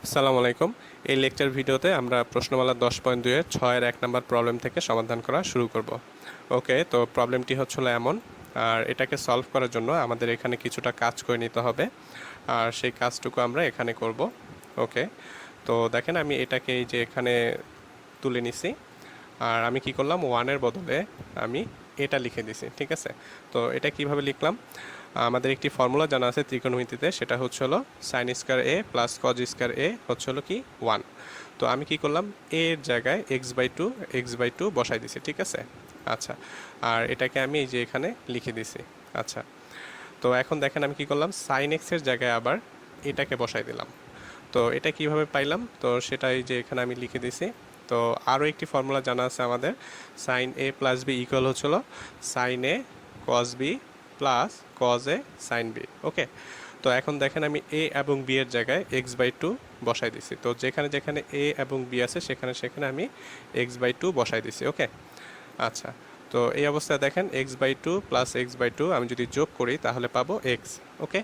আসসালামু আলাইকুম। এই লেকচার ভিডিওতে আমরা প্রশ্নমালা 10.2 এর 6 এর 1 নম্বর প্রবলেম থেকে সমাধান করা শুরু করব। ওকে, তো প্রবলেমটি হচ্ছিল এমন, আর এটাকে সলভ করার জন্য আমাদের এখানে কিছুটা কাজ করে নিতে হবে, আর সেই কাজটুকু আমরা এখানে করব। ওকে, তো দেখেন আমি এটাকে এই যে এখানে তুলে নিছি, আর আমি কি করলাম, ওয়ানের বদলে আমি এটা লিখে দিছি। ঠিক আছে, তো এটা কিভাবে লিখলাম, আমাদের একটি ফর্মুলা জানা আছে ত্রিকোণমিতিতে, সেটা হচ্ছে হলো সাইন স্কয়ার এ প্লাস কজ স্কয়ার এ হচ্ছে হলো কি 1। তো আমি কি করলাম, এ এর জায়গায় এক্স বাই টু বসাই দিছি। ঠিক আছে, আচ্ছা, আর এটাকে আমি এই যে এখানে লিখে দিছি। আচ্ছা, তো এখন দেখেন আমি কি করলাম, সাইন এক্সের জায়গায় আবার এটাকে বসাই দিলাম। তো এটা কিভাবে পাইলাম, তো সেটা এই যে এখানে আমি লিখে দিছি। তো আরও একটি ফর্মুলা জানা আছে আমাদের, sine A plus B equal হচ্ছিল sine A cos B plus cos A sine B. Okay, তো এখন দেখেন আমি এ এবং বি এর জায়গায় এক্স বাই টু বসাই দিছি। তো যেখানে যেখানে এ এবং বি আছে সেখানে সেখানে আমি এক্স বাই টু বসাই দিছি। ওকে, আচ্ছা, তো এই অবস্থায় দেখেন x by two plus x by two আমি যদি যোগ করি তাহলে পাবো এক্স। ওকে,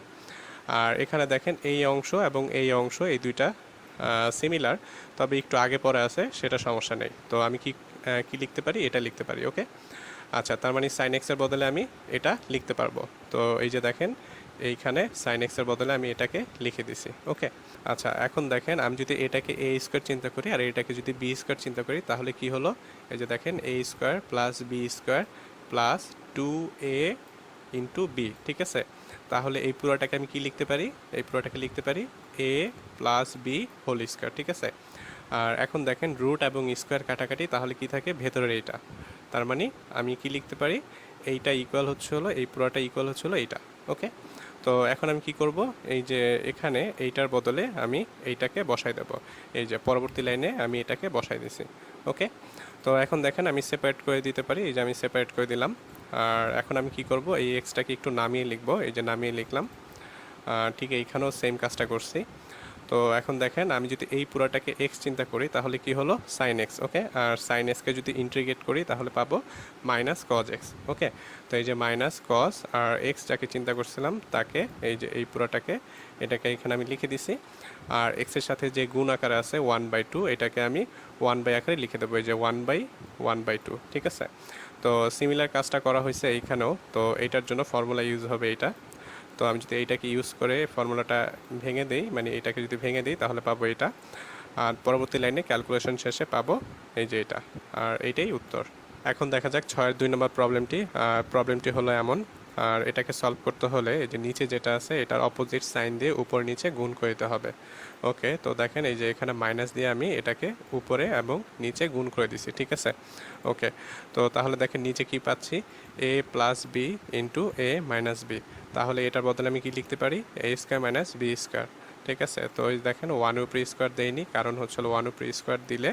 আর এখানে দেখেন এই অংশ এবং এই অংশ এই দুইটা সিমিলার, তবে একটু আগে পরে আছে, সেটা সমস্যা নেই। তো আমি কি লিখতে পারি, এটা লিখতে পারি। ওকে, আচ্ছা, তার মানে সাইন এক্সের বদলে আমি এটা লিখতে পারবো। তো এই যে দেখেন এইখানে সাইন এক্সের বদলে আমি এটাকে লিখে দিছি। ওকে, আচ্ছা, এখন দেখেন আমি যদি এটাকে এ স্কোয়ার চিন্তা করি আর এটাকে যদি বি স্কোয়ার চিন্তা করি তাহলে কি হলো, এই যে দেখেন A square plus B square plus 2a into B. ঠিক আছে, তাহলে এই পুরোটাকে আমি কি লিখতে পারি, এই পুরোটাকে লিখতে পারি এ প্লাস বি হোল স্কোয়ার। ঠিক আছে, আর এখন দেখেন রুট এবং স্কোয়ার কাটাকাটি, তাহলে কি থাকে ভেতরের এইটা, তার মানে আমি কি লিখতে পারি, এইটা ইকুয়াল হচ্ছে হলো এই পুরোটা ইকুয়াল হচ্ছে হলো এইটা। ওকে, তো এখন আমি কি করব, এই যে এখানে এইটার বদলে আমি এইটাকে বসাই দেব, এই যে পরবর্তী লাইনে আমি এটাকে বসাই দিছি। ওকে, তো এখন দেখেন আমি সেপারেট করে দিতে পারি, এই যে আমি সেপারেট করে দিলাম। আর এখন আমি কি করব, এই এক্সটাকে একটু নামিয়ে লিখব, এই যে নামিয়ে লিখলাম। ঠিক এইখানেও সেম কাজটা করছি। তো এখন দেখেন আমি যদি এই পুরাটাকে এক্স চিন্তা করি তাহলে কি হলো সাইন এক্স। ওকে, আর সাইন এক্সকে যদি ইন্টিগ্রেট করি তাহলে পাবো মাইনাস কজ এক্স। ওকে, তো এই যে মাইনাস কজ আর এক্স যাকে চিন্তা করছিলাম তাকে এই যে এই পুরাটাকে এটাকে এখানে আমি লিখে দিছি। আর এক্সের সাথে যে গুণ আকারে আছে 1/2, এটাকে আমি 1 বাই আকারে লিখে দেবো, এই যে 1/1/2। ঠিক আছে, তো সিমিলার কাজটা করা হয়েছে এইখানেও। তো এইটার জন্য ফর্মুলা ইউজ হবে এইটা। তো আমি যদি এইটাকে ইউজ করে ফর্মুলাটা ভেঙে দিই, মানে এটাকে যদি ভেঙে দিই তাহলে পাবো এটা, আর পরবর্তী লাইনে ক্যালকুলেশন শেষে পাবো এই যে এটা, আর এইটাই উত্তর। এখন দেখা যাক 6-এর 2 নম্বর প্রবলেমটি। প্রবলেমটি হলো এমন, আর এটাকে সলভ করতে হলে এই যে নিচে যেটা আছে এটার অপোজিট সাইন দিয়ে উপর নিচে গুণ করে দিতে হবে। ওকে, তো দেখেন এই যে এখানে মাইনাস দিয়ে আমি এটাকে উপরে এবং নিচে গুণ করে দিছি। ঠিক আছে, ওকে, তো তাহলে দেখেন নিচে কি পাচ্ছি, এ প্লাস বি ইন্টু এ মাইনাস বি। তাহলে এটার বদলে আমি কি লিখতে পারি, এ স্কোয়ার মাইনাস বি স্কোয়ার। ঠিক আছে, তো এই দেখেন ওয়ান উপরে স্কোয়ার দেয়নি, কারণ হচ্ছিল ওয়ান উপরে স্কোয়ার দিলে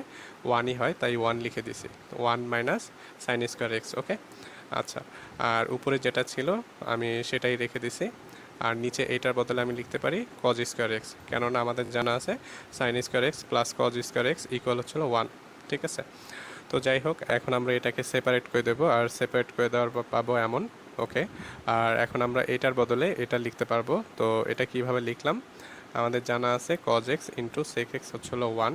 ওয়ানই হয়, তাই ওয়ান লিখে দিছি, one minus sine square X. Okay, আচ্ছা, আর উপরে যেটা ছিল আমি সেটাই রেখে দিছি, আর নিচে এইটার বদলে আমি লিখতে পারি কজ স্কোয়ার এক্স, কেননা আমাদের জানা আছে sign square x plus cos square x equal হচ্ছিল 1। ঠিক আছে, তো যাই হোক, এখন আমরা এটাকে সেপারেট করে দেবো, আর সেপারেট করে দেওয়ার পর পাবো এমন। ওকে, আর এখন আমরা এটার বদলে এটা লিখতে পারবো। তো এটা কিভাবে লিখলাম, আমাদের জানা আছে cos x into sec x হচ্ছিলো 1,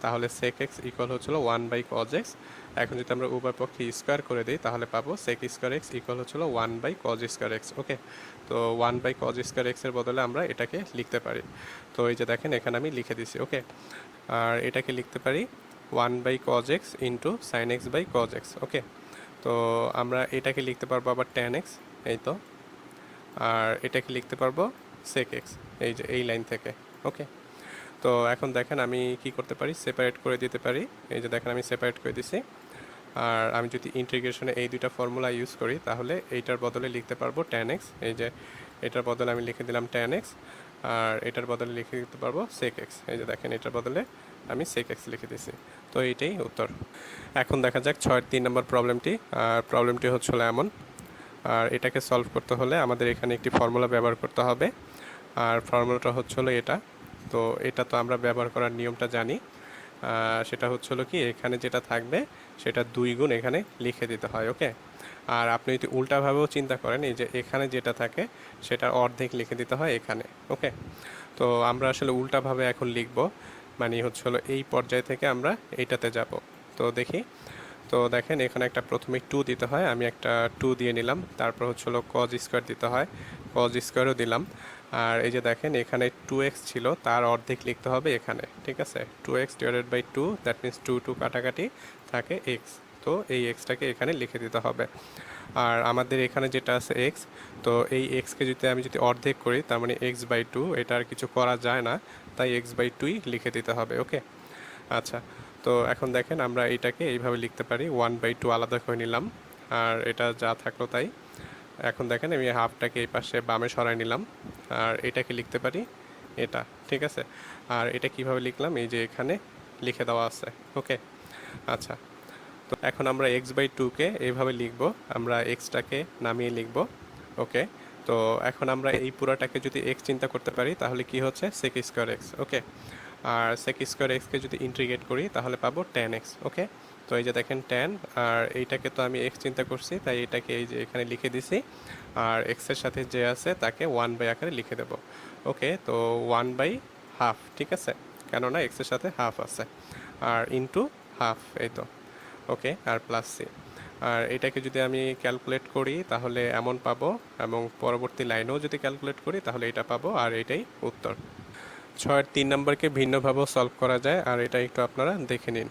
তাহলে সেক এক্স ইকুয়াল হচ্ছিলো 1/cos x। এখন যদি আমরা উভয় পক্ষে স্কোয়ার করে দিই তাহলে পাবো সেক স্কোয়ার এক্স ইকুয়াল হচ্ছিলো 1/cos স্কোয়ার এক্স। ওকে, তো 1/cos স্কোয়ার এক্সের বদলে আমরা এটাকে লিখতে পারি। তো এই যে দেখেন এখানে আমি লিখে দিছি। ওকে, আর এটাকে লিখতে পারি 1/cos x into sine X by cos X. Okay, তো আমরা এটাকে লিখতে পারবো আবার ট্যান এক্স, এই তো, আর এটাকে লিখতে পারবো সেক এক্স, এই যে এই লাইন থেকে। ওকে, তো এখন দেখেন আমি কি করতে পারি, সেপারেট করে দিতে পারি, এই যে দেখেন আমি সেপারেট করে দিছি। আর আমি যদি ইন্টিগ্রেশনে এই দুইটা ফর্মুলা ইউজ করি তাহলে এইটার বদলে লিখতে পারবো ট্যান এক্স, এই যে এটার বদলে আমি লিখে দিলাম ট্যান এক্স, আর এটার বদলে লিখে দিতে পারবো সেক এক্স, এই যে দেখেন এটার বদলে আমি সেক এক্স লিখে দিছি। তো এইটাই উত্তর। এখন দেখা যাক 6-এর 3 নম্বর প্রবলেমটি। আর প্রবলেমটি হচ্ছিল এমন, আর এটাকে সলভ করতে হলে আমাদের এখানে একটি ফর্মুলা ব্যবহার করতে হবে, আর ফর্মুলাটা হচ্ছিল এটা। তো এটা তো আমরা ব্যবহার করার নিয়মটা জানি, সেটা হচ্ছিল কি, এখানে যেটা থাকবে সেটা 2 গুণ এখানে লিখে দিতে হয়। ওকে, আর আপনি যদি উল্টাভাবেও চিন্তা করেন, এই যে এখানে যেটা থাকে সেটার অর্ধেক লিখে দিতে হয় এখানে। ওকে, তো আমরা আসলে উল্টাভাবে এখন লিখব, মানে হচ্ছে হলো এই পর্যায় থেকে আমরা এইটাতে যাব। তো দেখি, তো দেখেন এখানে একটা প্রথমে 2 দিতে হয়, আমি একটা 2 দিয়ে নিলাম। তারপর হচ্ছে হলো cos স্কোয়ার দিতে হয়, cos স্কোয়ারও দিলাম। আর এই যে দেখেন এখানে 2x ছিল, তার অর্ধেক লিখতে হবে এখানে, ঠিক আছে। 2x divided by 2, that means 2 কাটাকাটি থাকে x। তো এই এক্সটাকে এখানে লিখে দিতে হবে। আর আমাদের এখানে যেটা আছে x, তো এই এক্সকে যদি আমি অর্ধেক করি, তার মানে x/2, এটা আর কিছু করা যায় না, তাই x/2ই লিখে দিতে হবে। ওকে, আচ্ছা। তো এখন দেখেন আমরা এটাকে এইভাবে লিখতে পারি, 1/2 আলাদা করে নিলাম, আর এটা যা থাকলো তাই। এখন দেখেন আমি হাফটাকে এই পাশে বামে সরাই নিলাম, আর এটাকে লিখতে পারি এটা, ঠিক আছে। আর এটা কিভাবে লিখলাম, এই যে এখানে লিখে দেওয়া আছে। ওকে, আচ্ছা। তো এখন আমরা x/2কে এইভাবে লিখব, আমরা এক্সটাকে নামিয়ে লিখব। ওকে, তো এখন আমরা এই পুরাটাকে যদি x চিন্তা করতে পারি, তাহলে কি হচ্ছে sec স্কোয়ার x। ওকে, আর sec স্কোয়ার এক্সকে যদি ইন্টিগ্রেট করি তাহলে পাবো tan x। ওকে, তো এই যে দেখেন tan, আর এইটাকে তো আমি x চিন্তা করছি, তাই এটাকে এই যে এখানে লিখে দিছি, আর x এর সাথে যে আছে তাকে 1/2 আকারে লিখে দেব। ওকে, তো 1/2, ঠিক আছে, কেননা x এর সাথে হাফ আছে, আর ইনটু হাফ, এই তো। ওকে, আর প্লাস সি। আর এটাকে যদি আমি ক্যালকুলেট করি তাহলে এমন পাবো, এবং পরবর্তী লাইনেও যদি ক্যালকুলেট করি তাহলে এটা পাবো, আর এটাই উত্তর। 6-এর 3 নম্বরকে ভিন্নভাবেও সলভ করা যায়, আর এটা একটু আপনারা দেখে নিন।